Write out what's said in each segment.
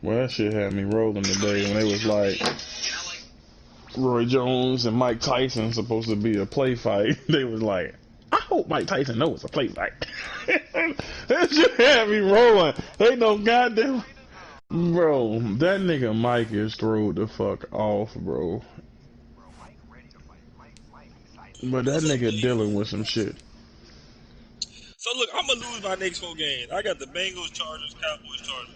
Well, that shit had me rolling today when they was like Roy Jones and Mike Tyson supposed to be a play fight. They was like, I hope Mike Tyson knows it's a play fight. That shit had me rolling. They know goddamn. Bro, that nigga Mike is throwed the fuck off, bro. But that nigga dealing with some shit. So look, I'm gonna lose my next 4 games. I got the Bengals, Chargers, Cowboys, Chargers.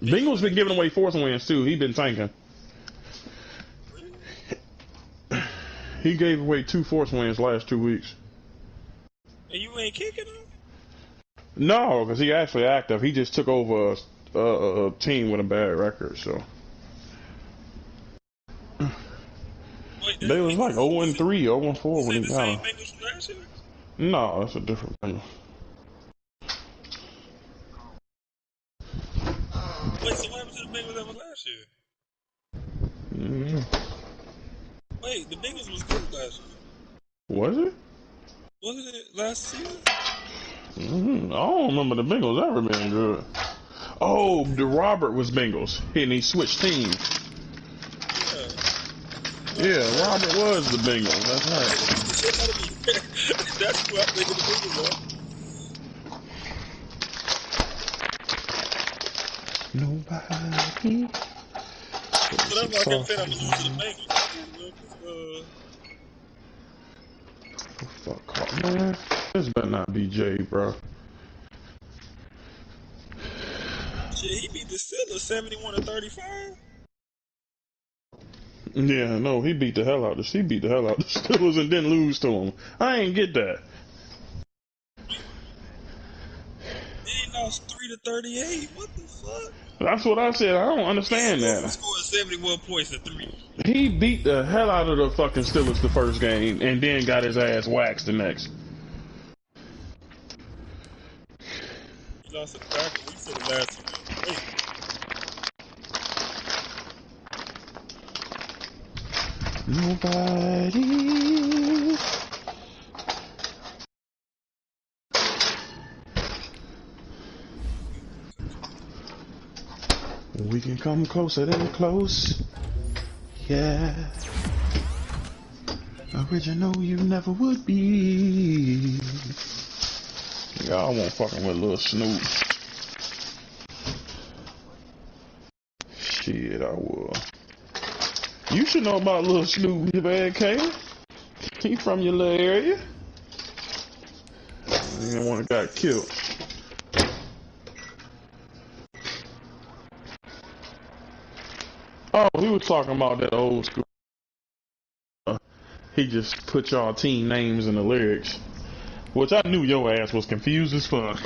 Bengals been giving away force wins too. He been tanking. He gave away 2 force wins last 2 weeks. And you ain't kicking him? No, because he actually active. He just took over a team with a bad record, so. Wait, They was like 0-3, 0-4 when he got him. Bengals from last year? No, that's a different thing. Wait, so what happened to the Bengals that was last year? Wait, the Bengals was good last year. Was it? Wasn't it last season? I don't remember the Bengals ever being good. Oh, the Robert was Bengals, and he switched teams. Yeah, Robert was the Bengals. That's right. That's who I'm thinking the Bengals are. Nobody. So that's why I kept saying I'm gonna lose to the Bengals. Fuck, man. This better not be Jay, bro. Shit, he beat the Steelers 71-35. Yeah, no, he beat the hell out of the Steelers and didn't lose to him. I ain't get that. He lost 3-38. What the fuck? That's what I said. I don't understand that. He scored 71 points in 3. He beat the hell out of the fucking Steelers the first game and then got his ass waxed the next. He lost to the Packers. We said the last 2 games. Nobody. We can come closer than close. Yeah. Original you never would be. Y'all won't fucking with Lil Snoop. Shit, I will. You should know about Lil Snoop, man, Kayla. He from your little area. He the one that got killed. Oh, he was talking about that old school. He just put y'all team names in the lyrics, which I knew your ass was confused as fuck.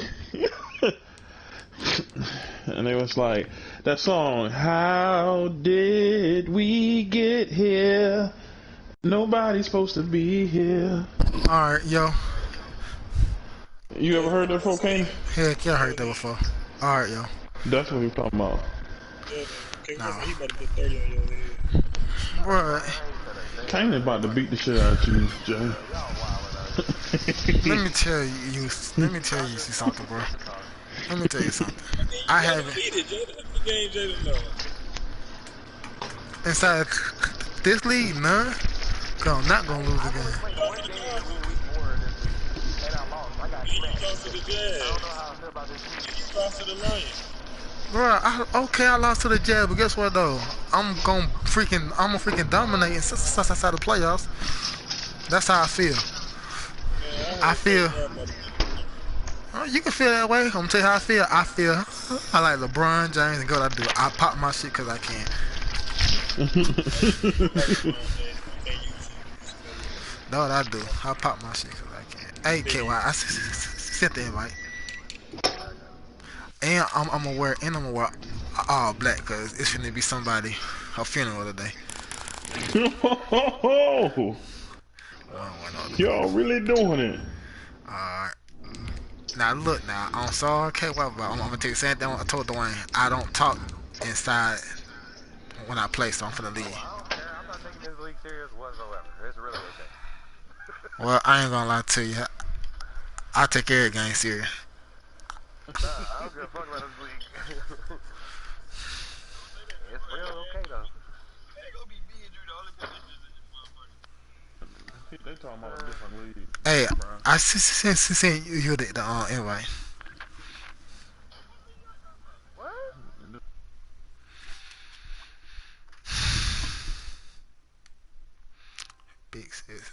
And it was like that song, "How did we get here? Nobody's supposed to be here." Alright, yo. You ever heard that before, Kane? Heck yeah, I heard that before. Alright, yo. That's what he was talking about. Nah. He about to put 30 on your head. What? Kane is about to beat the shit out of you, Jay. Let me tell you something, bro. Let me tell you something. I haven't. Inside this league, none. Cause I'm not gonna lose again. Bro, I lost to the Jazz, but guess what though? I'm gonna freaking dominate inside the playoffs. That's how I feel. I feel. You can feel that way. I'm gonna tell you how I feel. I like LeBron James and go what I do. I pop my shit cause I can. That's what I do. I pop my shit cause I can. Hey, KY, I sent the invite. And I'm gonna wear all black cause it's finna be somebody a funeral today. Y'all really doing it? Alright. Now look, now I'm sorry, KY, but I'm gonna tell you the same thing I told Dwayne. I don't talk inside when I play, so I'm finna leave. I'm not taking this league serious whatsoever. It's really okay. Well, I ain't gonna lie to you. I take every game serious. I don't give a fuck about this league. It's real okay though. They gonna be me and Drew the only positions in this motherfucker. They talking about a different league. Hey, Bro. I see you did the invite. What? Big sis.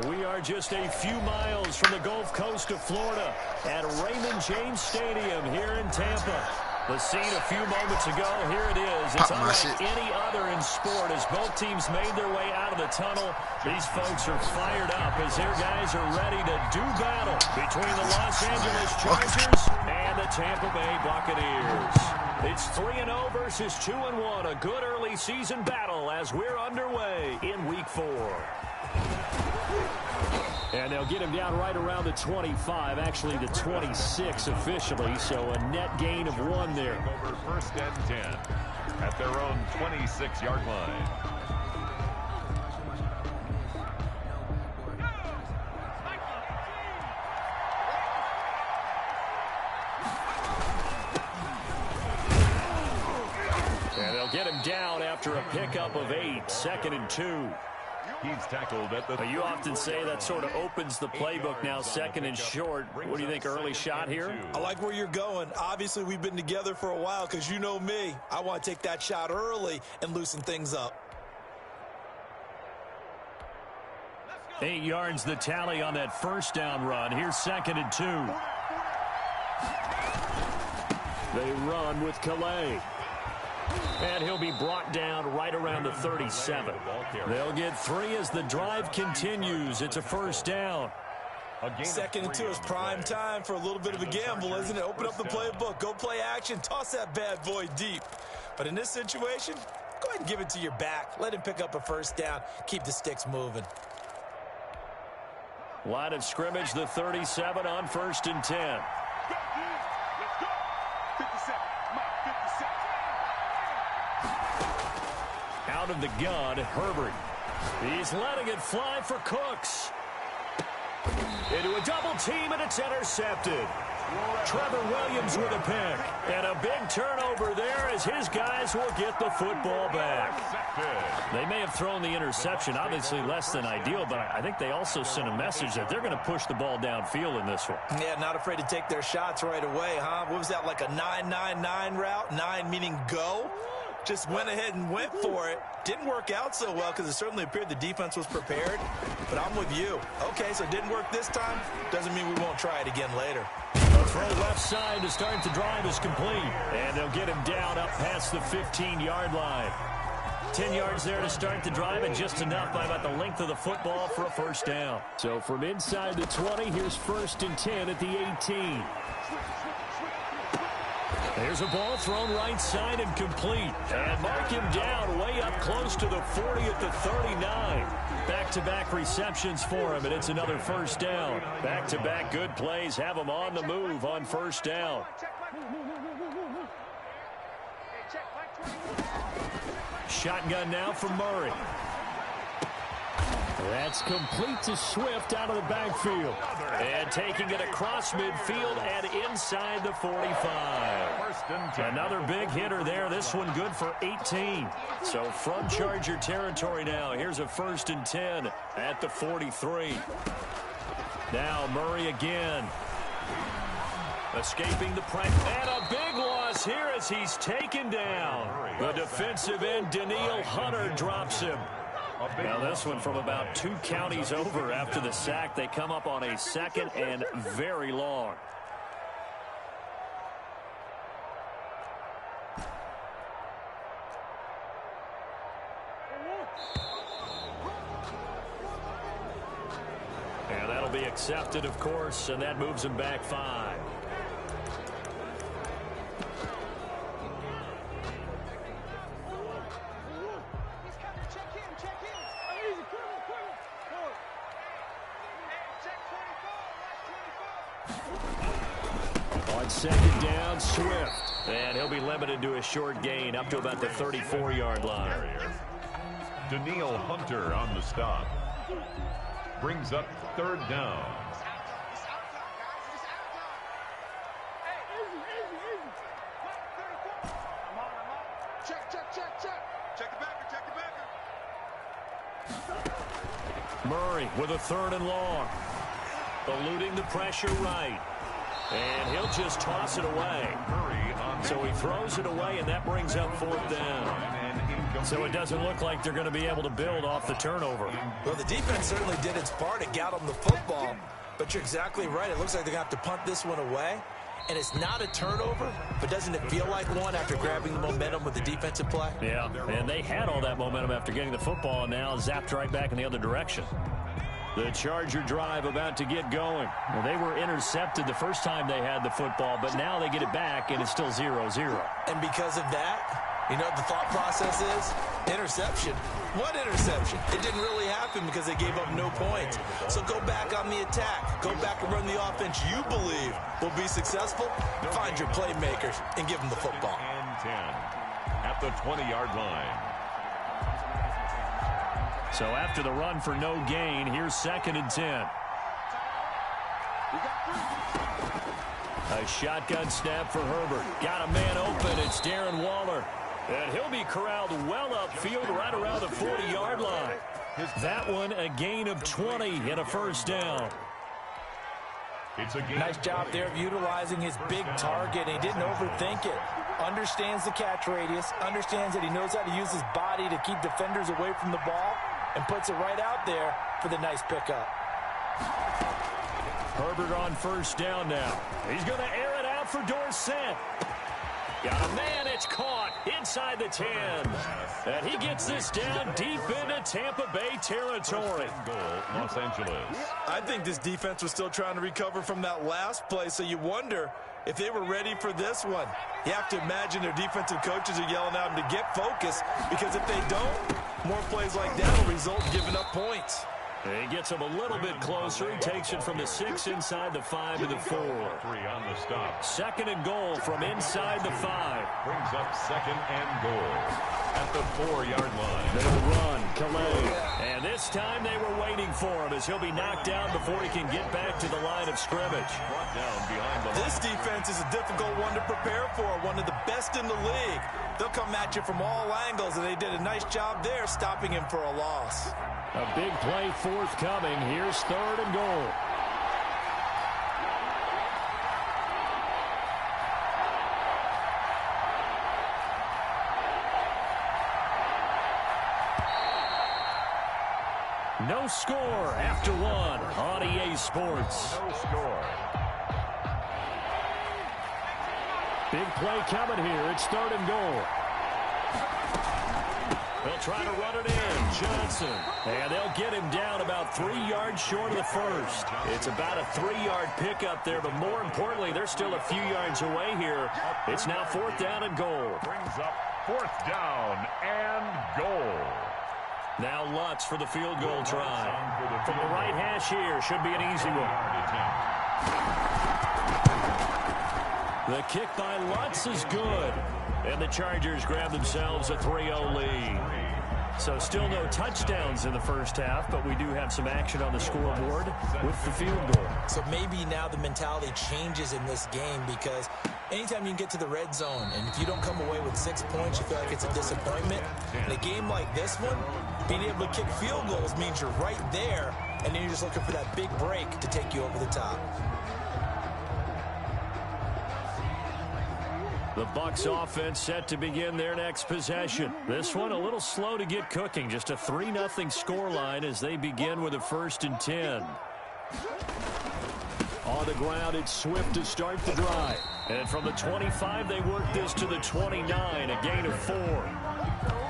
We are just a few miles from the Gulf Coast of Florida at Raymond James Stadium here in Tampa. The scene a few moments ago, here it is. It's unlike any other in sport as both teams made their way out of the tunnel. These folks are fired up as their guys are ready to do battle between the Los Angeles Chargers and the Tampa Bay Buccaneers. It's 3-0 versus 2-1, a good early season battle as we're underway in Week 4. And they'll get him down right around the 25, actually the 26 officially, so a net gain of 1 there. Over 1st and 10 at their own 26-yard line. And they'll get him down after a pickup of 8, 2nd and 2. He's tackled at the... You often say that sort of opens the playbook now, 2nd and short. What do you think, early shot here? I like where you're going. Obviously, we've been together for a while because you know me. I want to take that shot early and loosen things up. 8 yards the tally on that first down run. Here's 2nd and 2. They run with Calais. And he'll be brought down right around the 37. They'll get 3 as the drive continues. It's a first down. 2nd and 2 is prime time for a little bit of a gamble, isn't it? Open up the playbook, go play action, toss that bad boy deep. But in this situation, go ahead and give it to your back. Let him pick up a first down. Keep the sticks moving. Line of scrimmage, the 37 on 1st and 10. Out of the gun, Herbert. He's letting it fly for Cooks. Into a double team, and it's intercepted. Trevor Williams with a pick. And a big turnover there as his guys will get the football back. They may have thrown the interception, obviously less than ideal, but I think they also sent a message that they're going to push the ball downfield in this one. Yeah, not afraid to take their shots right away, huh? What was that, like a 9-9-9 route? 9 meaning go? Just went ahead and went for it. Didn't work out so well because it certainly appeared the defense was prepared. But I'm with you. Okay, so it didn't work this time. Doesn't mean we won't try it again later. A throw left side to start the drive is complete. And they'll get him down up past the 15-yard line. 10 yards there to start the drive, and just enough by about the length of the football for a first down. So from inside the 20, here's 1st and 10 at the 18. There's a ball thrown right side and complete. And mark him down way up close to the 40 at the 39. Back-to-back receptions for him, and it's another first down. Back-to-back good plays have him on the move on first down. Shotgun now from Murray. That's complete to Swift out of the backfield. And taking it across midfield and inside the 45. Another big hitter there. This one good for 18. So from Charger territory now, here's a 1st and 10 at the 43. Now Murray again. Escaping the pressure. And a big loss here as he's taken down. The defensive end, Daniil Hunter, drops him. Now this one from about 2 counties over after the sack. They come up on a 2nd and very long. And that'll be accepted, of course, and that moves him back 5. On 2nd down, Swift. And he'll be limited to a short gain up to about the 34-yard line. Danielle Hunter on the stop. Brings up 3rd down. Murray with a 3rd and long. Eluding the pressure right. And he'll just toss it away. So he throws it away, and that brings up 4th down. So it doesn't look like they're going to be able to build off the turnover. Well, the defense certainly did its part to get them the football. But you're exactly right. It looks like they're going to have to punt this one away. And it's not a turnover, but doesn't it feel like one after grabbing the momentum with the defensive play? Yeah, and they had all that momentum after getting the football, and now zapped right back in the other direction. The Charger drive about to get going. Well, they were intercepted the first time they had the football, but now they get it back, and it's still 0-0. And because of that, you know what the thought process is? Interception. What interception? It didn't really happen because they gave up no points. So go back on the attack. Go back and run the offense you believe will be successful. Find your playmakers and give them the football. And 10 at the 20-yard line. So after the run for no gain, here's 2nd and 10. A shotgun snap for Herbert. Got a man open. It's Darren Waller. And he'll be corralled well upfield right around the 40-yard line. That one a gain of 20 and a 1st down. Nice job there of utilizing his big target. He didn't overthink it. Understands the catch radius. Understands that he knows how to use his body to keep defenders away from the ball. And puts it right out there for the nice pickup. Herbert on 1st down now. He's going to air it out for Dorsett. Got a man, it's caught inside the 10. And he gets this down deep into Tampa Bay territory. Goal, Los Angeles. I think this defense was still trying to recover from that last play, so you wonder if they were ready for this one. You have to imagine their defensive coaches are yelling at them to get focused, because if they don't, more plays like that will result in giving up points. He gets him a little bit closer. He takes it from the 6 inside the 5 to the 4. 3 on the stop. 2nd and goal from inside the 5. Brings up 2nd and goal at the 4-yard line. They'll run, Calais. And this time they were waiting for him as he'll be knocked down before he can get back to the line of scrimmage. Brought down behind the line. This defense is a difficult one to prepare for, one of the best in the league. They'll come at you from all angles, and they did a nice job there stopping him for a loss. A big play forthcoming. Here's 3rd and goal. No score after 1 on EA Sports. No score. Big play coming here. It's 3rd and goal. They'll try to run it in. Johnson. And they'll get him down about 3 yards short of the 1st. It's about a 3-yard pickup there, but more importantly, they're still a few yards away here. It's now 4th down and goal. Brings up 4th down and goal. Now Lutz for the field goal try. From the right hash here. Should be an easy one. The kick by Lutz is good. And the Chargers grab themselves a 3-0 lead. So still no touchdowns in the first half, but we do have some action on the scoreboard with the field goal. So maybe now the mentality changes in this game, because anytime you can get to the red zone, and if you don't come away with 6 points, you feel like it's a disappointment. In a game like this one, being able to kick field goals means you're right there, and then you're just looking for that big break to take you over the top. The Bucs offense set to begin their next possession. This one a little slow to get cooking. Just a 3-0 scoreline as they begin with a 1st and 10. On the ground, it's Swift to start the drive. And from the 25, they work this to the 29, a gain of 4.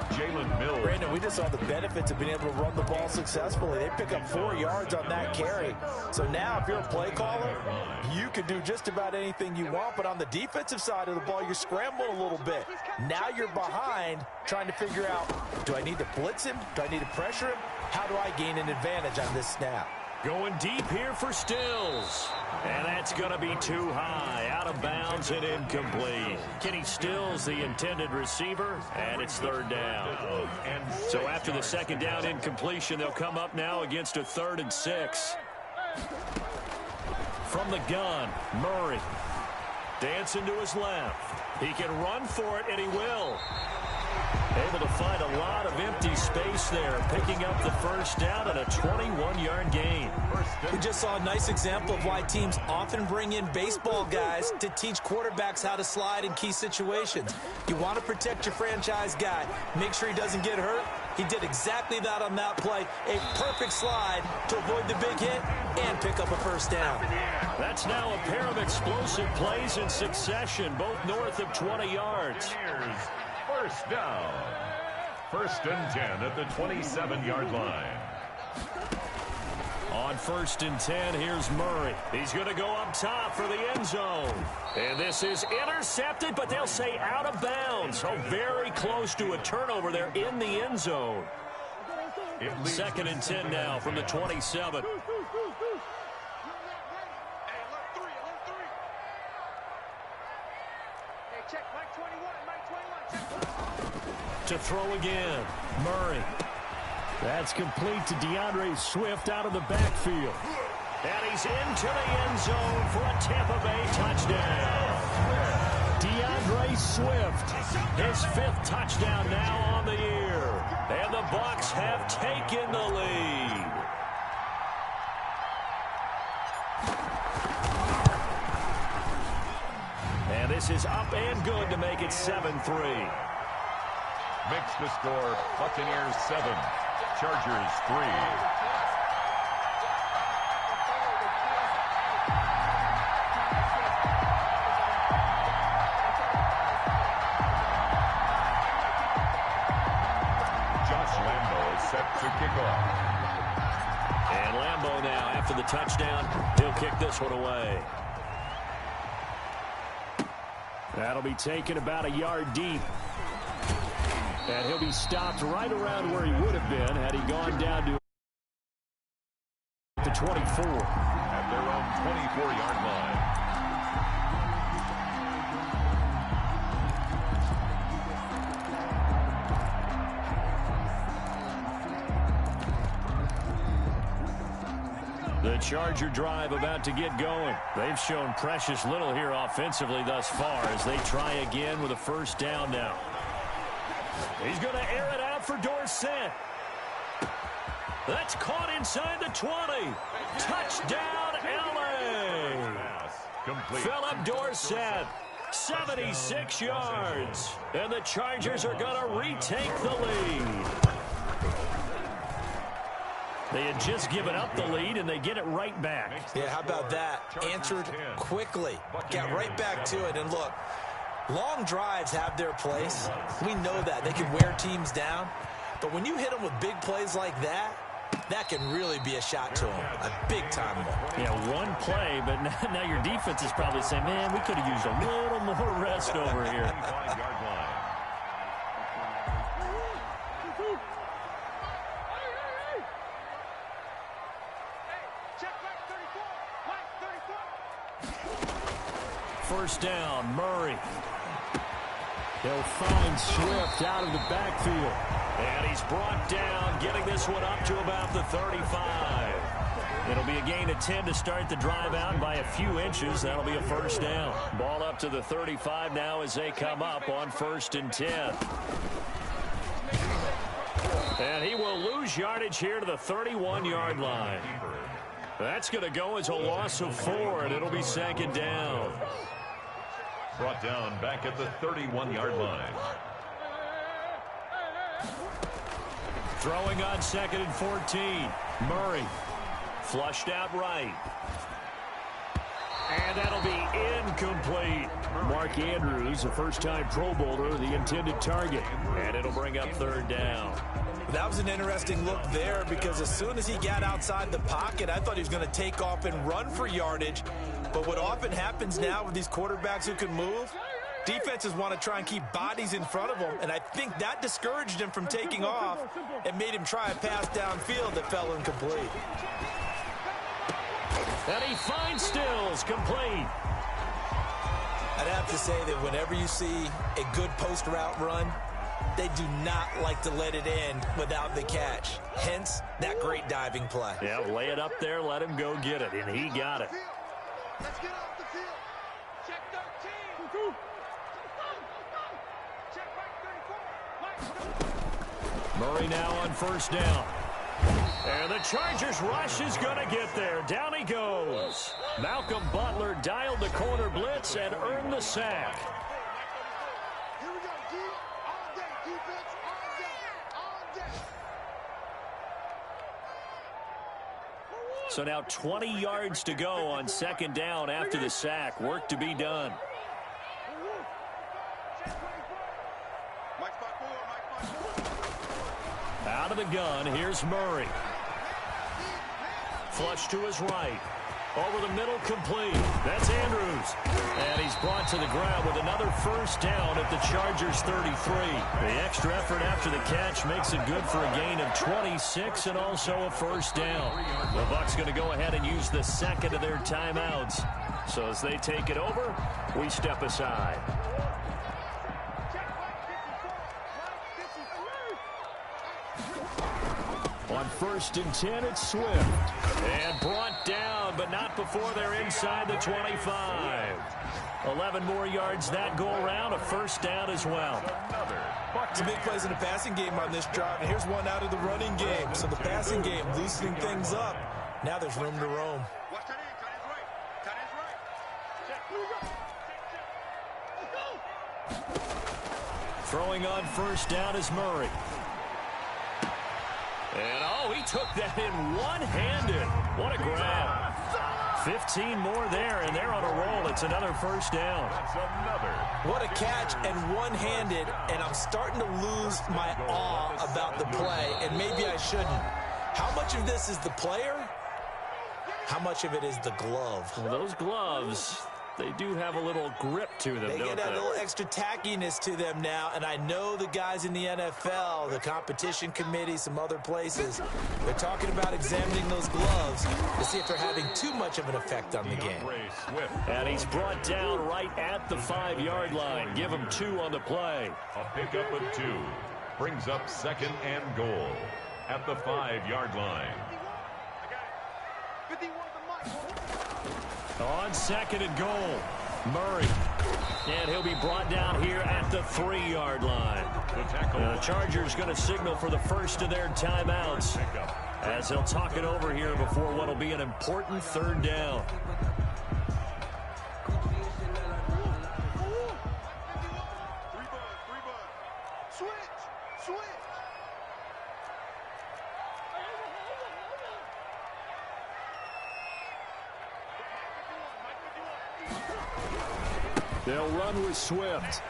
Jalen Mills. Brandon, we just saw the benefits of being able to run the ball successfully. They pick up 4 yards on that carry. So now if you're a play caller, you can do just about anything you want. But on the defensive side of the ball, you're scrambling a little bit. Now you're behind trying to figure out, do I need to blitz him? Do I need to pressure him? How do I gain an advantage on this snap? Going deep here for Stills. And that's going to be too high. Out of bounds and incomplete. Kenny Stills, the intended receiver, and it's third down. So after the second down incompletion, they'll come up now against a 3rd and 6. From the gun, Murray. Dancing to his left. He can run for it, and he will. Able to find a lot of empty space there, picking up the first down and a 21-yard gain. We just saw a nice example of why teams often bring in baseball guys to teach quarterbacks how to slide in key situations. You want to protect your franchise guy. Make sure he doesn't get hurt. He did exactly that on that play. A perfect slide to avoid the big hit and pick up a first down. That's now a pair of explosive plays in succession, both north of 20 yards. First down. 1st and 10 at the 27-yard line. On 1st and 10, here's Murray. He's going to go up top for the end zone. And this is intercepted, but they'll say out of bounds. So very close to a turnover there in the end zone. 2nd and 10 now from the 27. To throw again, Murray. That's complete to DeAndre Swift out of the backfield. And he's into the end zone for a Tampa Bay touchdown. DeAndre Swift, his 5th touchdown now on the year. And the Bucs have taken the lead. And this is up and good to make it 7-3. Makes the score Buccaneers 7, Chargers 3. Josh Lambo is set to kick off. And Lambo now, after the touchdown, he'll kick this one away. That'll be taken about a yard deep. And he'll be stopped right around where he would have been had he gone down to the 24. At their own 24-yard line. The Charger drive about to get going. They've shown precious little here offensively thus far as they try again with a first down now. He's going to air it out for Dorsett. That's caught inside the 20. Touchdown, L.A. Philip Dorsett, 76 yards. And the Chargers are going to retake the lead. They had just given up the lead, and they get it right back. Yeah, how about that? Answered quickly. Got right back to it. And look, long drives have their place. We know that. They can wear teams down. But when you hit them with big plays like that, that can really be a shot to them. A big-time one. Yeah, one play, but now your defense is probably saying, man, we could have used a little more rest over here. First down, Murray. They'll find Swift out of the backfield. And he's brought down, getting this one up to about the 35. It'll be a gain of 10 to start the drive out by a few inches. That'll be a first down. Ball up to the 35 now as they come up on 1st and 10. And he will lose yardage here to the 31-yard line. That's going to go as a loss of 4, and it'll be 2nd down. Brought down back at the 31-yard line. Throwing on 2nd and 14. Murray flushed out right. And that'll be incomplete. Mark Andrews, a first-time Pro Bowler, the intended target. And it'll bring up 3rd down. That was an interesting look there because as soon as he got outside the pocket, I thought he was going to take off and run for yardage. But what often happens now with these quarterbacks who can move, defenses want to try and keep bodies in front of them, and I think that discouraged him from taking off and made him try a pass downfield that fell incomplete. And he finds Stills, complete. I'd have to say that whenever you see a good post route run, they do not like to let it end without the catch. Hence, that great diving play. Yeah, lay it up there, let him go get it, and he got it. Let's get off the field. Check 13. Check back 34. Murray now on first down. And the Chargers rush is going to get there. Down he goes. Malcolm Butler dialed the corner blitz and earned the sack. Here we go, D. All day, defense. All day. All day. So now 20 yards to go on second down after the sack. Work to be done. Out of the gun, here's Murray. Flush to his right. Over the middle, complete. That's Andrews. And he's brought to the ground with another first down at the Chargers 33. The extra effort after the catch makes it good for a gain of 26 and also a first down. The Bucs going to go ahead and use the second of their timeouts. So as they take it over, we step aside. On 1st and 10, it's Swift. And brought down, but not before they're inside the 25. 11 more yards that go around, a first down as well. Some big plays in the passing game on this drive, and here's one out of the running game. So the passing game loosening things up. Now there's room to roam. Watch that in. Cut his right. Cut his right. Check. Here we go. Throwing on first down is Murray. And, oh, he took that in one-handed. What a grab. 15 more there, and they're on a roll. It's another first down. What a catch and one-handed, and I'm starting to lose my awe about the play, and maybe I shouldn't. How much of this is the player? How much of it is the glove? Well, those gloves, they do have a little grip to them, They don't get a they? little extra tackiness to them now, and I know the guys in the NFL, the competition committee, some other places, they're talking about examining those gloves to see if they're having too much of an effect on the game. And he's brought down right at the 5-yard line. Give him 2 on the play. A pickup of 2 brings up 2nd and goal at the 5-yard line. On 2nd and goal, Murray. And he'll be brought down here at the 3-yard line. The Chargers going to signal for the first of their timeouts as they'll talk it over here before what will be an important 3rd down. They'll run with Swift.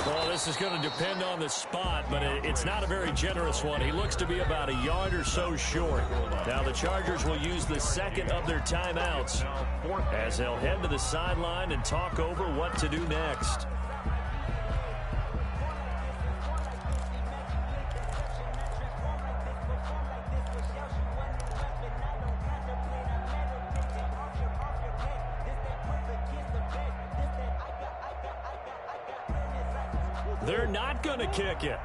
Well, this is going to depend on the spot, but it's not a very generous one. He looks to be about a yard or so short. Now the Chargers will use the second of their timeouts as they'll head to the sideline and talk over what to do next. They're not going to kick it.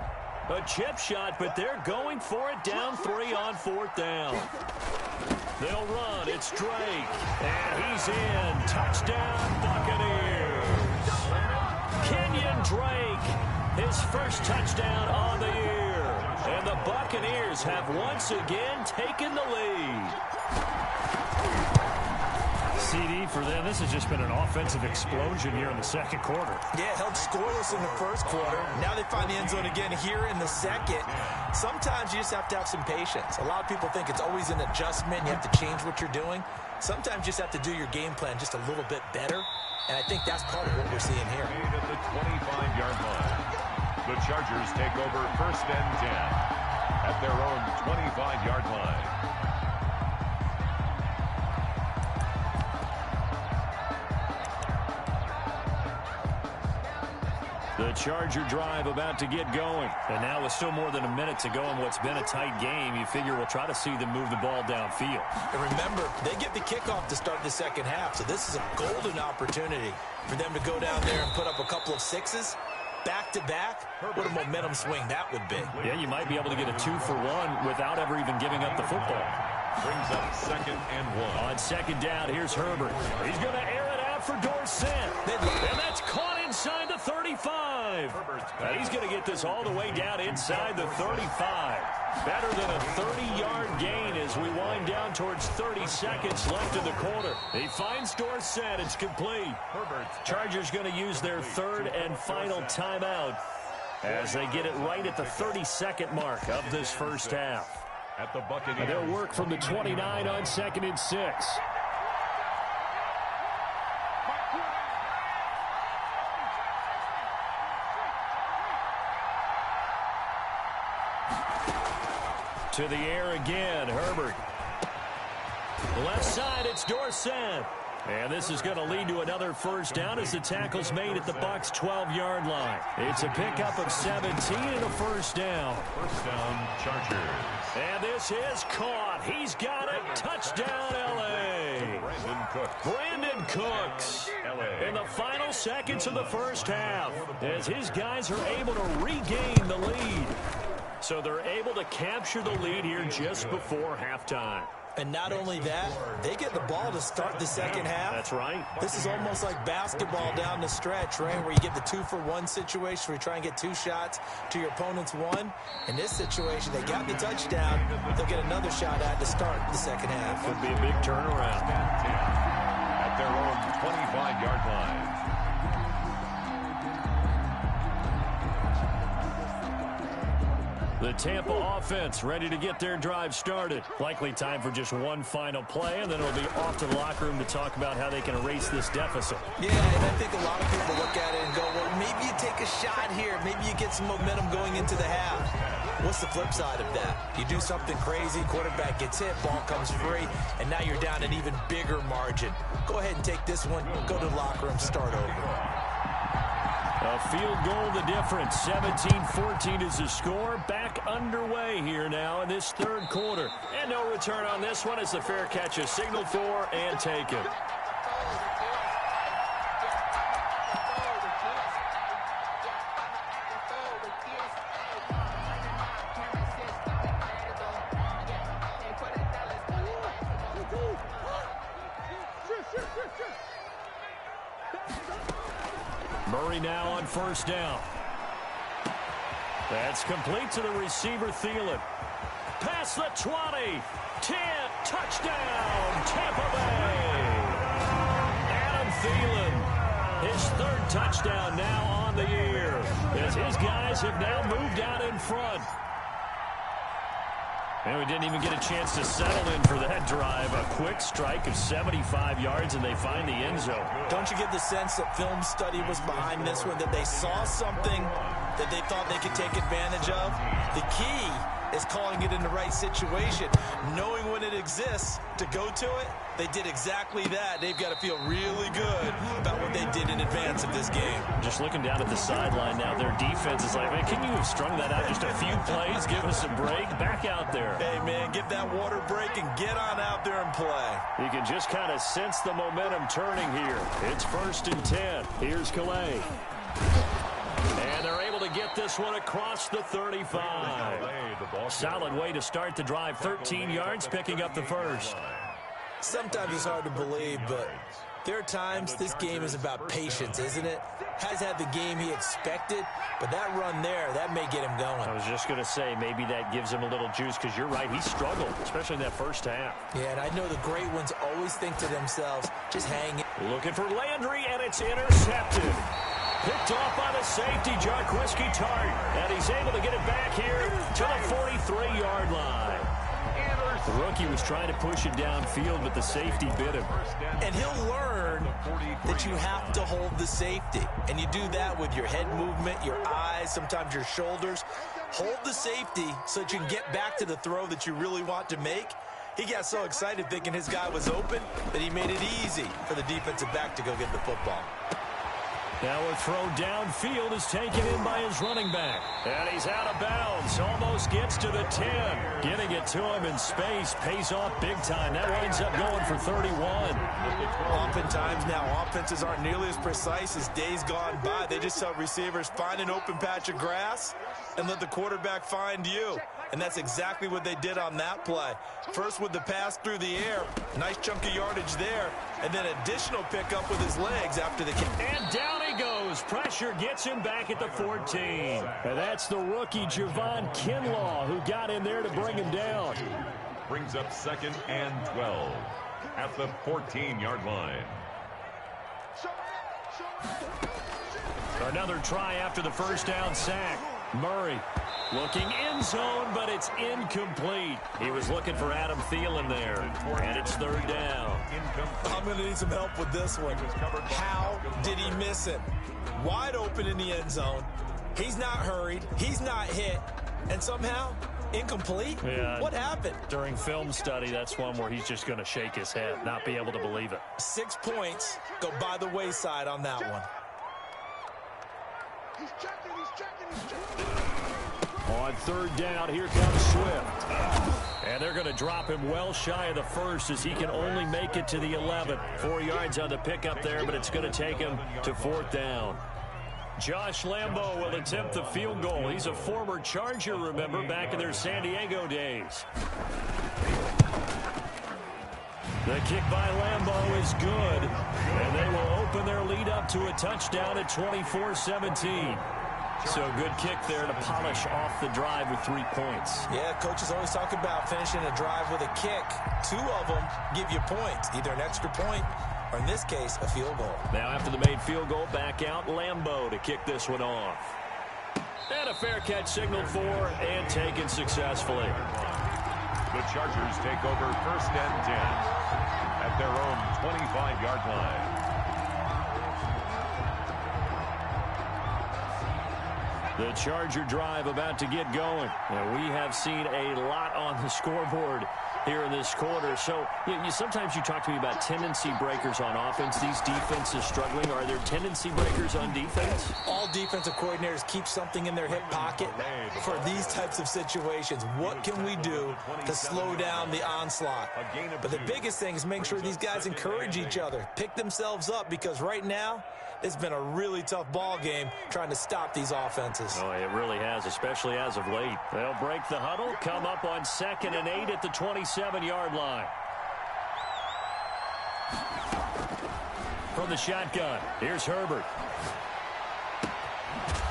A chip shot, but they're going for it down 3 on 4th down. They'll run. It's Drake. And he's in. Touchdown, Buccaneers. Kenyon Drake, his first touchdown on the year. And the Buccaneers have once again taken the lead. CD for them. This has just been an offensive explosion here in the second quarter. Yeah, held scoreless in the first quarter. Now they find the end zone again here in the second. Sometimes you just have to have some patience. A lot of people think it's always an adjustment. You have to change what you're doing. Sometimes you just have to do your game plan just a little bit better. And I think that's part of what we're seeing here. At the 25-yard line, the Chargers take over 1st and 10 at their own 25-yard line. The Charger drive about to get going. And now with still more than a minute to go in what's been a tight game, you figure we'll try to see them move the ball downfield. And remember, they get the kickoff to start the second half, so this is a golden opportunity for them to go down there and put up a couple of sixes. Back-to-back, what a momentum swing that would be. Yeah, you might be able to get a 2-for-1 without ever even giving up the football. Brings up 2nd and 1. On second down, here's Herbert. He's going to air it out for Dorsett. And that's caught inside the 35. And he's going to get this all the way down inside the 35. Better than a 30-yard gain as we wind down towards 30 seconds left in the quarter. He finds Dorsett. It's complete. Chargers going to use their third and final timeout as they get it right at the 32nd mark of this first half. At the Buccaneers. And they'll work from the 29 on 2nd and 6. To the air again, Herbert. Left side, it's Dorsett. And this is going to lead to another first down as the tackle's made at the Bucs' 12-yard line. It's a pickup of 17 and a first down. First down, Chargers. And this is caught. He's got it. Touchdown, L.A. Brandon Cooks. In the final seconds of the first half, as his guys are able to regain the lead. So they're able to capture the lead here just before halftime. And not only that, they get the ball to start the second half. That's right. This is almost like basketball down the stretch, right, where you get the 2-for-1 situation where you try and get 2 shots to your opponent's 1. In this situation, they got the touchdown. They'll get another shot at to start the second half. Could be a big turnaround. At their own 25-yard line. The Tampa offense ready to get their drive started. Likely time for just one final play, and then it'll be off to the locker room to talk about how they can erase this deficit. Yeah, and I think a lot of people look at it and go, well, maybe you take a shot here. Maybe you get some momentum going into the half. What's the flip side of that? You do something crazy, quarterback gets hit, ball comes free, and now you're down an even bigger margin. Go ahead and take this one, go to the locker room, start over. A field goal the difference. 17-14 is the score. Back underway here now in this third quarter. And no return on this one as the fair catch is signaled for and taken. Murray now on first down. That's complete to the receiver, Thielen. Past the 20. 10. Touchdown, Tampa Bay. Adam Thielen. His third touchdown now on the year as his guys have now moved out in front. And we didn't even get a chance to settle in for that drive. A quick strike of 75 yards, and they find the end zone. Don't you get the sense that film study was behind this one, that they saw something that they thought they could take advantage of? The key is calling it in the right situation, knowing when it exists to go to it. They did exactly that. They've got to feel really good about what they did in advance of this game. Just looking down at the sideline now, their defense is like, man, can you have strung that out just a few plays? Give us a break. Back out there. Hey, man, give that water break and get on out there and play. You can just kind of sense the momentum turning here. It's 1st and 10. Here's Calais. And they're able to get this one across the 35. Solid way to start the drive. 13 yards, picking up the first. Sometimes it's hard to believe, but there are times this game is about patience, isn't it? Has had the game he expected, but that run there, that may get him going. I was just going to say, maybe that gives him a little juice, because you're right, he struggled, especially in that first half. Yeah, and I know the great ones always think to themselves, just hang it. Looking for Landry, and it's intercepted. Picked off by the safety, Jarquiski Tart, and he's able to get it back here to the 43-yard line. The rookie was trying to push it downfield, but the safety bit him. And he'll learn that you have to hold the safety. And you do that with your head movement, your eyes, sometimes your shoulders. Hold the safety so that you can get back to the throw that you really want to make. He got so excited thinking his guy was open that he made it easy for the defensive back to go get the football. Now a throw downfield is taken in by his running back. And he's out of bounds. Almost gets to the 10. Getting it to him in space pays off big time. That winds up going for 31. Oftentimes now, offenses aren't nearly as precise as days gone by. They just tell receivers, find an open patch of grass and let the quarterback find you. And that's exactly what they did on that play. First with the pass through the air. Nice chunk of yardage there. And then additional pickup with his legs after the kick. And down he goes. Pressure gets him back at the 14. And that's the rookie, Javon Kinlaw, who got in there to bring him down. Brings up 2nd and 12 at the 14-yard line. Another try after the first down sack. Murray looking end zone, but it's incomplete. He was looking for Adam Thielen there, and it's 3rd down. I'm going to need some help with this one. How did he miss it? Wide open in the end zone. He's not hurried. He's not hit. And somehow, incomplete? Yeah, what happened? During film study, that's one where he's just going to shake his head, not be able to believe it. 6 points go by the wayside on that one. He's checking, he's checking, he's checking. On 3rd down, here comes Swift. And they're going to drop him well shy of the first as he can only make it to the 11. 4 yards on the pickup there, but it's going to take him to 4th down. Josh Lambo will attempt the field goal. He's a former Charger, remember, back in their San Diego days. The kick by Lambo is good, and they will open their lead up to a touchdown at 24-17. So good kick there to polish off the drive with 3 points. Yeah, coaches always talk about finishing a drive with a kick. 2 of them give you points, either an extra point or, in this case, a field goal. Now after the made field goal, back out Lambo to kick this one off. And a fair catch signaled for and taken successfully. The Chargers take over 1st and 10 at their own 25-yard line. The Charger drive about to get going. Now, we have seen a lot on the scoreboard here in this quarter. So sometimes you talk to me about tendency breakers on offense. These defenses struggling. Are there tendency breakers on defense? All defensive coordinators keep something in their hip pocket for these types of situations. What can we do to slow down the onslaught? But the biggest thing is making sure these guys encourage each other, pick themselves up, because right now it's been a really tough ball game trying to stop these offenses. Oh, it really has, especially as of late. They'll break the huddle, come up on 2nd and 8 at the 27-yard line. From the shotgun, here's Herbert.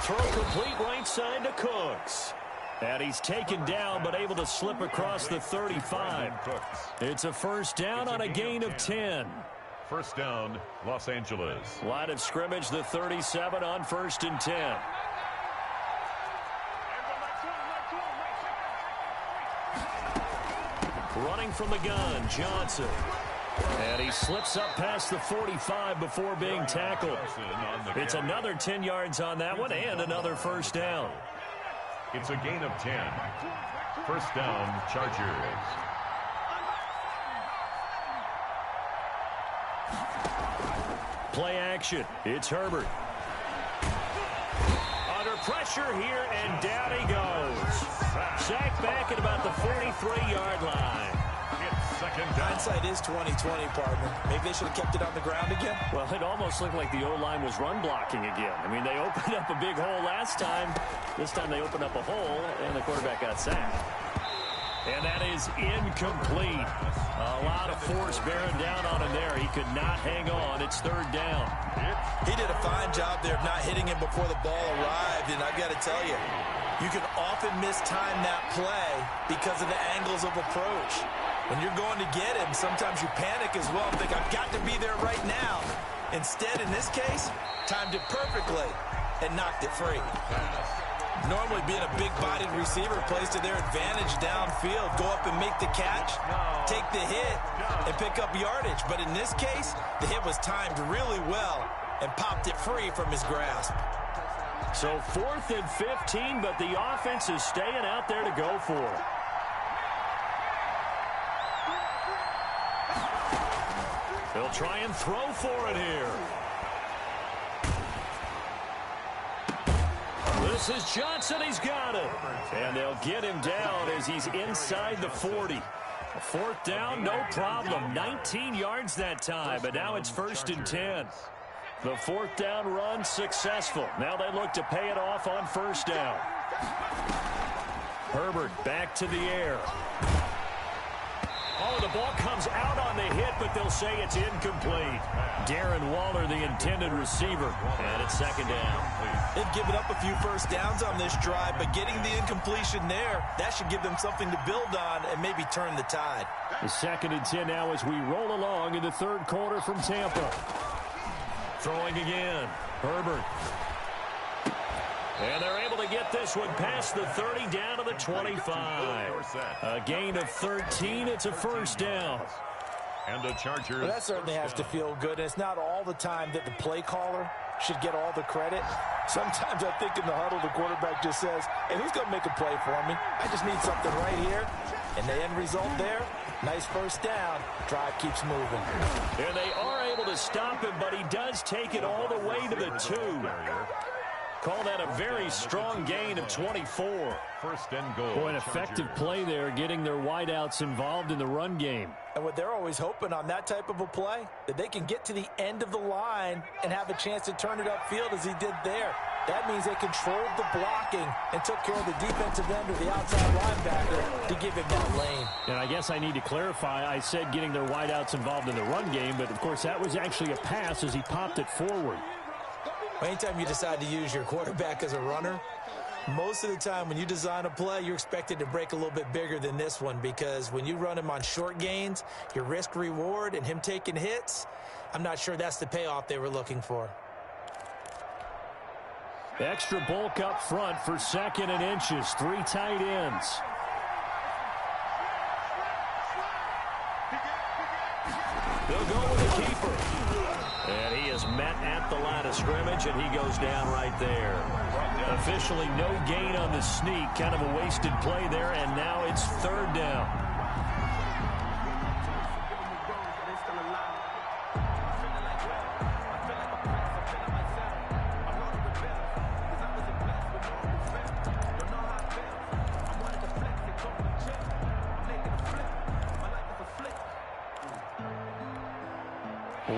Throw complete right side to Cooks. And he's taken down, but able to slip across the 35. It's a 1st down on a gain of 10. 1st down, Los Angeles. Line of scrimmage, the 37 on 1st and 10. Running from the gun, Johnson. And he slips up past the 45 before being tackled. It's another 10 yards on that one and another 1st down. It's a gain of 10. 1st down, Chargers. Play action. It's Herbert. Under pressure here, and down he goes. Sacked back at about the 43-yard line. Hindsight is 20/20, partner. Maybe they should have kept it on the ground again. Well, it almost looked like the O-line was run blocking again. I mean, they opened up a big hole last time. This time they opened up a hole, and the quarterback got sacked. And that is incomplete. A lot of force bearing down on him there. He could not hang on. It's 3rd down. He did a fine job there of not hitting him before the ball arrived, and I've got to tell you, you can often mistime that play because of the angles of approach. When you're going to get him, sometimes you panic as well and think, I've got to be there right now. Instead, in this case, timed it perfectly and knocked it free. Normally being a big-bodied receiver plays to their advantage downfield. Go up and make the catch, take the hit, and pick up yardage. But in this case, the hit was timed really well and popped it free from his grasp. So 4th and 15, but the offense is staying out there to go for it. They'll try and throw for it here. This is Johnson. He's got it. And they'll get him down as he's inside the 40. A fourth down, no problem. 19 yards that time, but now it's 1st and 10. The fourth down run successful. Now they look to pay it off on 1st down. Herbert back to the air. Oh, the ball comes out on the hit, but they'll say it's incomplete. Darren Waller, the intended receiver, and it's 2nd down. They've given up a few first downs on this drive, but getting the incompletion there, that should give them something to build on and maybe turn the tide. The 2nd and 10 now as we roll along in the third quarter from Tampa. Throwing again, Herbert. And they're able to get this one past the 30 down to the 25. A gain of 13. It's a 1st down. And the Chargers. Well, that certainly has to feel good. And it's not all the time that the play caller should get all the credit. Sometimes I think in the huddle, the quarterback just says, hey, who's going to make a play for me? I just need something right here. And the end result there, nice 1st down. Drive keeps moving. And they are able to stop him, but he does take it all the way to the 2. Call that a very strong gain of 24. 1st and goal. Boy, an effective play there, getting their wideouts involved in the run game. And what they're always hoping on that type of a play, that they can get to the end of the line and have a chance to turn it upfield as he did there. That means they controlled the blocking and took care of the defensive end or the outside linebacker to give him that lane. And I guess I need to clarify, I said getting their wideouts involved in the run game, but of course that was actually a pass as he popped it forward. Anytime you decide to use your quarterback as a runner, most of the time when you design a play, you're expected to break a little bit bigger than this one, because when you run him on short gains, your risk reward and him taking hits, I'm not sure that's the payoff they were looking for. Extra bulk up front for 2nd and inches. 3 tight ends. They'll go with the keeper. And he is met at the line of scrimmage, and he goes down right there. Officially no gain on the sneak. Kind of a wasted play there, and now it's 3rd down.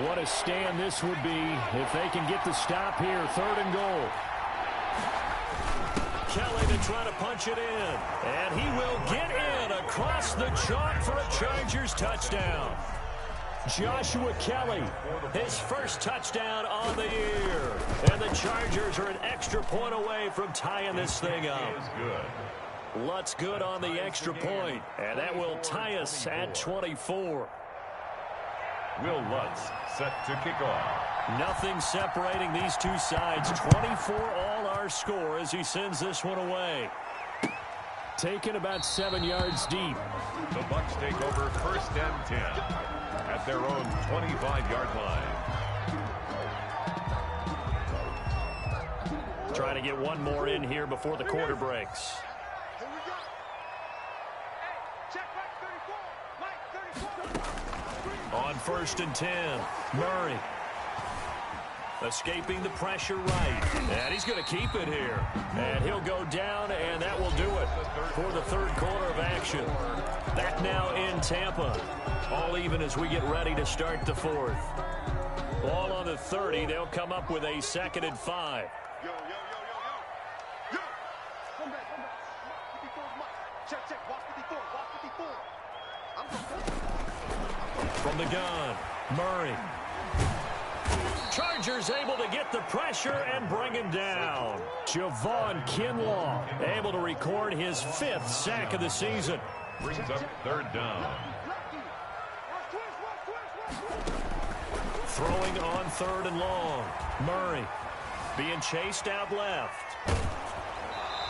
What a stand this would be if they can get the stop here. 3rd and goal. Kelly to try to punch it in. And he will get in across the chalk for a Chargers touchdown. Joshua Kelly, his first touchdown on the year. And the Chargers are an extra point away from tying this thing up. Lutz good on the extra point. And that will tie us at 24. Will Lutz set to kick off. Nothing separating these two sides. 24 all our score as he sends this one away. Taken about 7 yards deep. The Bucs take over 1st and 10 at their own 25-yard line. Trying to get one more in here before the quarter breaks. Here we go. Hey, check Mike 34. Mike 34. On 1st and 10, Murray. Escaping the pressure right. And he's going to keep it here. And he'll go down, and that will do it for the third quarter of action. Back now in Tampa. All even as we get ready to start the fourth. Ball on the 30. They'll come up with a 2nd and 5. Yo. Come back. 54's Mike. Check. Watch 54. From the gun, Murray. Chargers able to get the pressure and bring him down. Javon Kinlaw able to record his 5th sack of the season. Brings up 3rd down. Throwing on 3rd and long. Murray being chased out left.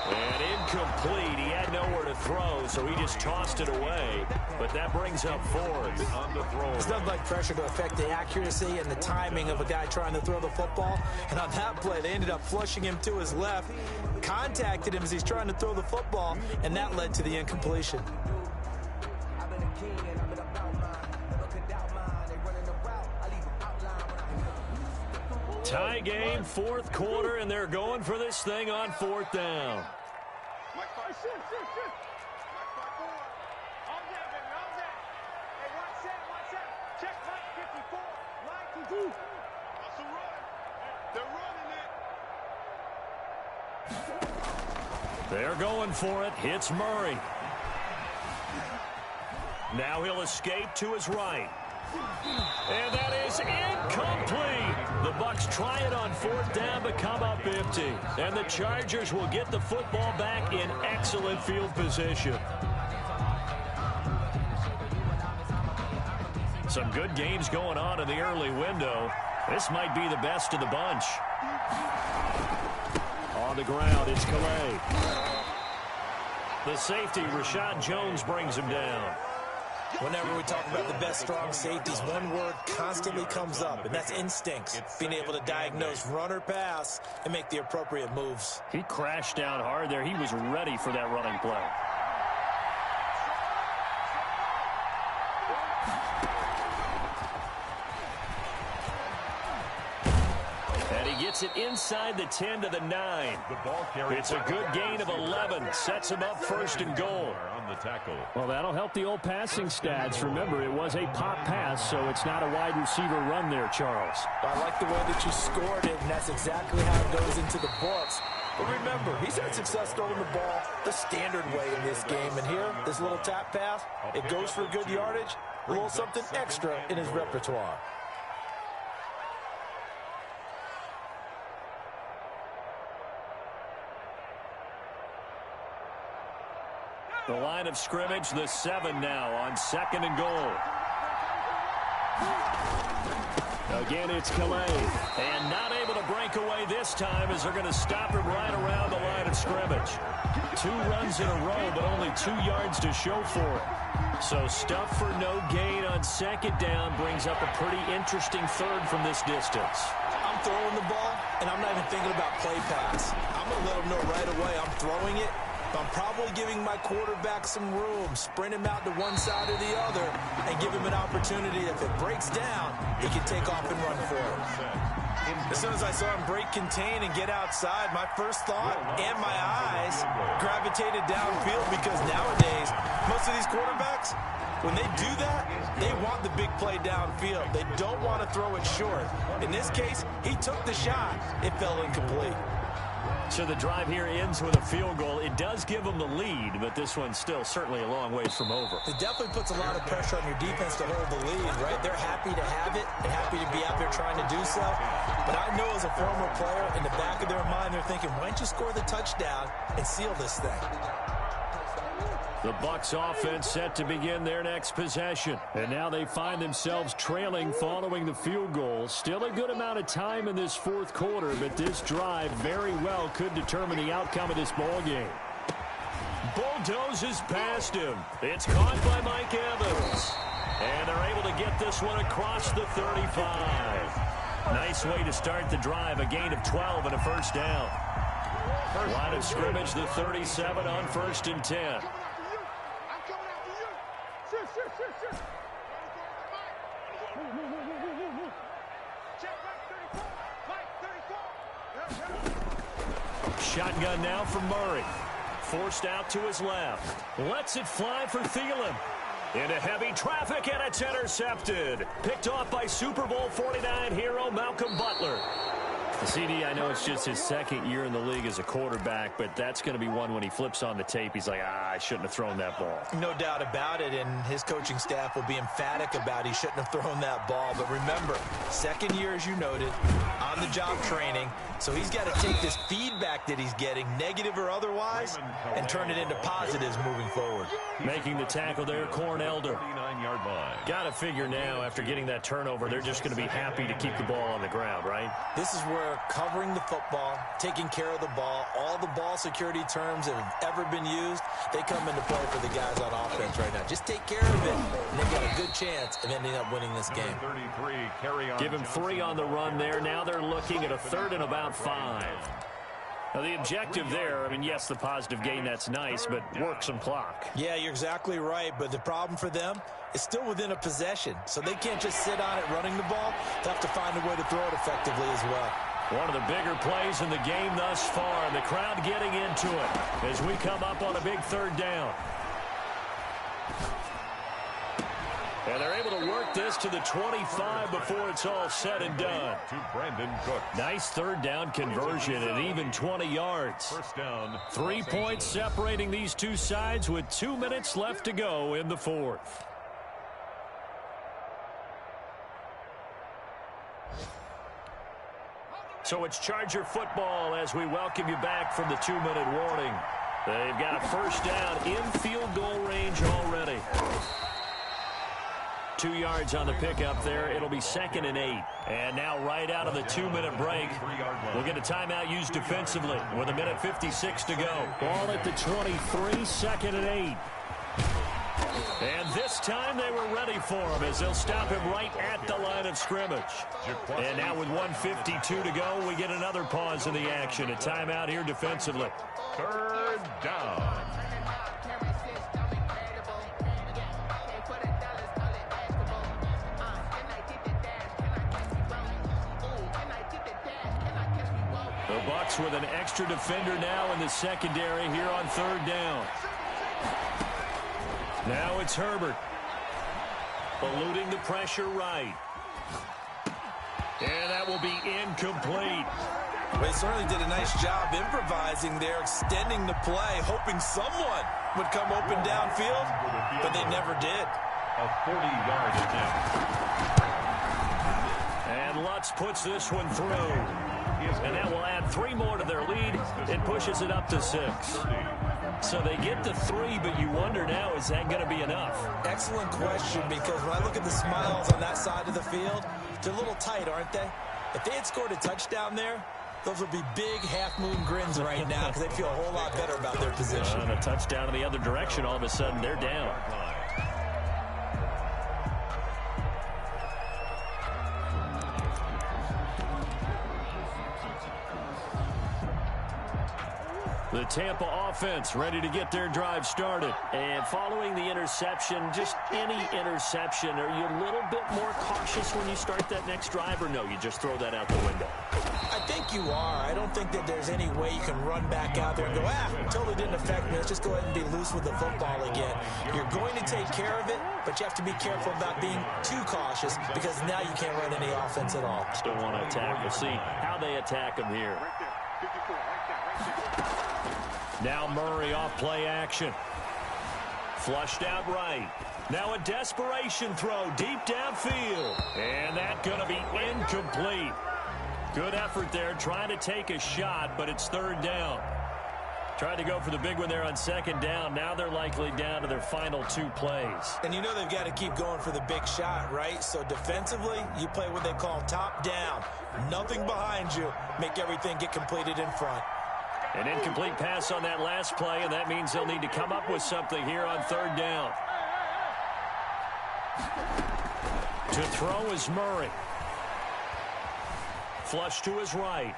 And incomplete. He had nowhere to throw, so he just tossed it away. But that brings up 4th. On the throw. It's nothing like pressure to affect the accuracy and the timing of a guy trying to throw the football. And on that play, they ended up flushing him to his left, contacted him as he's trying to throw the football, and that led to the incompletion. Tie game, fourth quarter, and they're going for this thing on fourth down. Mike 5, shit. Mike 5, 4. All day, baby, all day. Hey, watch that. Check Mike 54. Line to do. That's a run. They're running it. They're going for it. Hits Murray. Now he'll escape to his right. And that is incomplete. The Bucs try it on fourth down but come up empty. And the Chargers will get the football back in excellent field position. Some good games going on in the early window. This might be the best of the bunch. On the ground, it's Calais. The safety, Rashad Jones, brings him down. Whenever we talk about the best strong safeties, one word constantly comes up, and that's instincts. Being able to diagnose run or pass and make the appropriate moves. He crashed down hard there. He was ready for that running play. And he gets it inside the 10 to the 9. It's a good gain of 11. Sets him up first and goal. Well, that'll help the old passing stats. Remember, it was a pop pass, so it's not a wide receiver run there, Charles. I like the way that you scored it, and that's exactly how it goes into the books. But remember, he's had success throwing the ball the standard way in this game. And here, this little tap pass, it goes for good yardage, a little something extra in his repertoire. The line of scrimmage, the 7 now on second and goal. Again, it's Calais. And not able to break away this time as they're going to stop him right around the line of scrimmage. 2 runs in a row, but only 2 yards to show for it. So stuff for no gain on second down brings up a pretty interesting third from this distance. I'm throwing the ball, and I'm not even thinking about play pass. I'm going to let him know right away I'm throwing it. I'm probably giving my quarterback some room, sprint him out to one side or the other, and give him an opportunity. If it breaks down, he can take off and run for it. As soon as I saw him break contain and get outside, my first thought and my eyes gravitated downfield, because nowadays, most of these quarterbacks, when they do that, they want the big play downfield. They don't want to throw it short. In this case, he took the shot. It fell incomplete. So the drive here ends with a field goal. It does give them the lead, but this one's still certainly a long ways from over. It definitely puts a lot of pressure on your defense to hold the lead, right? They're happy to have it. They're happy to be out there trying to do so. But I know as a former player, in the back of their mind, they're thinking, why don't you score the touchdown and seal this thing? The Bucs offense set to begin their next possession. And now they find themselves trailing following the field goal. Still a good amount of time in this fourth quarter, but this drive very well could determine the outcome of this ball game. Bulldozes past him. It's caught by Mike Evans. And they're able to get this one across the 35. Nice way to start the drive. A gain of 12 and a first down. Line of scrimmage, the 37 on 1st and 10. Shotgun now from Murray. Forced out to his left. Lets it fly for Thielen. Into heavy traffic, and it's intercepted. Picked off by Super Bowl 49 hero Malcolm Butler. The CD, I know it's just his second year in the league as a quarterback, but that's going to be one when he flips on the tape. He's like, I shouldn't have thrown that ball. No doubt about it, and his coaching staff will be emphatic about he shouldn't have thrown that ball. But remember, second year, as you noted, on-the-job training, so he's got to take this feedback that he's getting, negative or otherwise, and turn it into positives moving forward. Making the tackle there, Corn Elder. Got to figure now, after getting that turnover, they're just going to be happy to keep the ball on the ground, right? This is where covering the football, taking care of the ball, all the ball security terms that have ever been used, they come into play for the guys on offense right now. Just take care of it, and they've got a good chance of ending up winning this game. Give him 3 on the run there. Now they're looking at a 3rd and about 5. Now, the objective there, I mean, yes, the positive gain, that's nice, but work some clock. Yeah, you're exactly right, but the problem for them, it's still within a possession, so they can't just sit on it running the ball. They have to find a way to throw it effectively as well. One of the bigger plays in the game thus far, and the crowd getting into it as we come up on a big third down. And they're able to work this to the 25 before it's all said and done. To Brandon Cooks. Nice third down conversion at even 20 yards. First down. 3 points separating these two sides with 2 minutes left to go in the fourth. So it's Charger football as we welcome you back from the 2-minute warning. They've got a first down in field goal range already. 2 yards on the pickup there. It'll be 2nd and 8. And now right out of the 2-minute break, we'll get a timeout used defensively with 1:56 to go. Ball at the 23, 2nd and 8. And this time they were ready for him as they'll stop him right at the line of scrimmage. And now with 1:52 to go, we get another pause in the action. A timeout here defensively. Third down. The Bucs with an extra defender now in the secondary here on third down. Now it's Herbert. Eluding the pressure right. And that will be incomplete. They certainly did a nice job improvising there, extending the play, hoping someone would come open downfield, but they never did. A 40-yard attempt. And Lutz puts this one through. And that will add 3 more to their lead and pushes it up to 6. So they get to 3, but you wonder now, is that going to be enough? Excellent question, because when I look at the smiles on that side of the field, they're a little tight, aren't they? If they had scored a touchdown there, those would be big half-moon grins right now because they'd feel a whole lot better about their position. And a touchdown in the other direction, all of a sudden they're down. The Tampa offense ready to get their drive started. And following the interception, just any interception, are you a little bit more cautious when you start that next drive, or no, you just throw that out the window? I think you are. I don't think that there's any way you can run back out there and go, totally didn't affect me. Let's just go ahead and be loose with the football again. You're going to take care of it, but you have to be careful about being too cautious because now you can't run any offense at all. Still want to attack. We'll see how they attack them here. Now Murray off play action. Flushed out right. Now a desperation throw deep downfield. And that's going to be incomplete. Good effort there trying to take a shot, but it's third down. Tried to go for the big one there on second down. Now they're likely down to their final 2 plays. And you know they've got to keep going for the big shot, right? So defensively, you play what they call top down. Nothing behind you. Make everything get completed in front. An incomplete pass on that last play, and that means they'll need to come up with something here on third down. To throw is Murray. Flush to his right.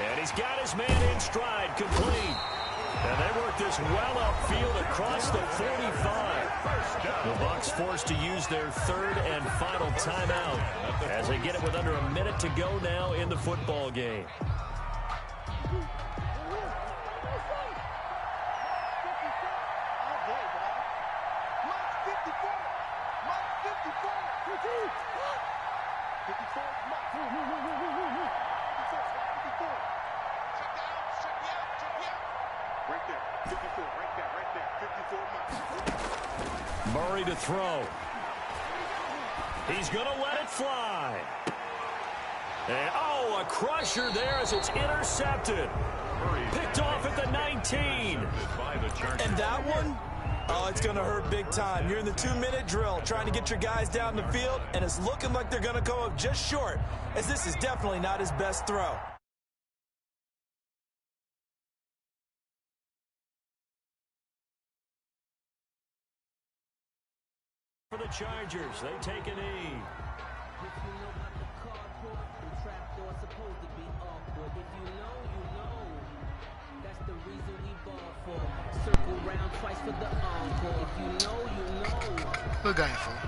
And he's got his man in stride, complete. And they work this well upfield across the 45. The Bucs forced to use their third and final timeout as they get it with under a minute to go now in the football game. Murray to throw. He's going to let it fly. And, a crusher there as it's intercepted. Picked off at the 19. And that one, it's going to hurt big time. You're in the 2-minute drill trying to get your guys down the field, and it's looking like they're going to go up just short, as this is definitely not his best throw. For the Chargers, they take a knee. If you know about the carport, the trapdoor supposed to be awkward. If you know, you know. That's the reason we ball for. Good game, fool.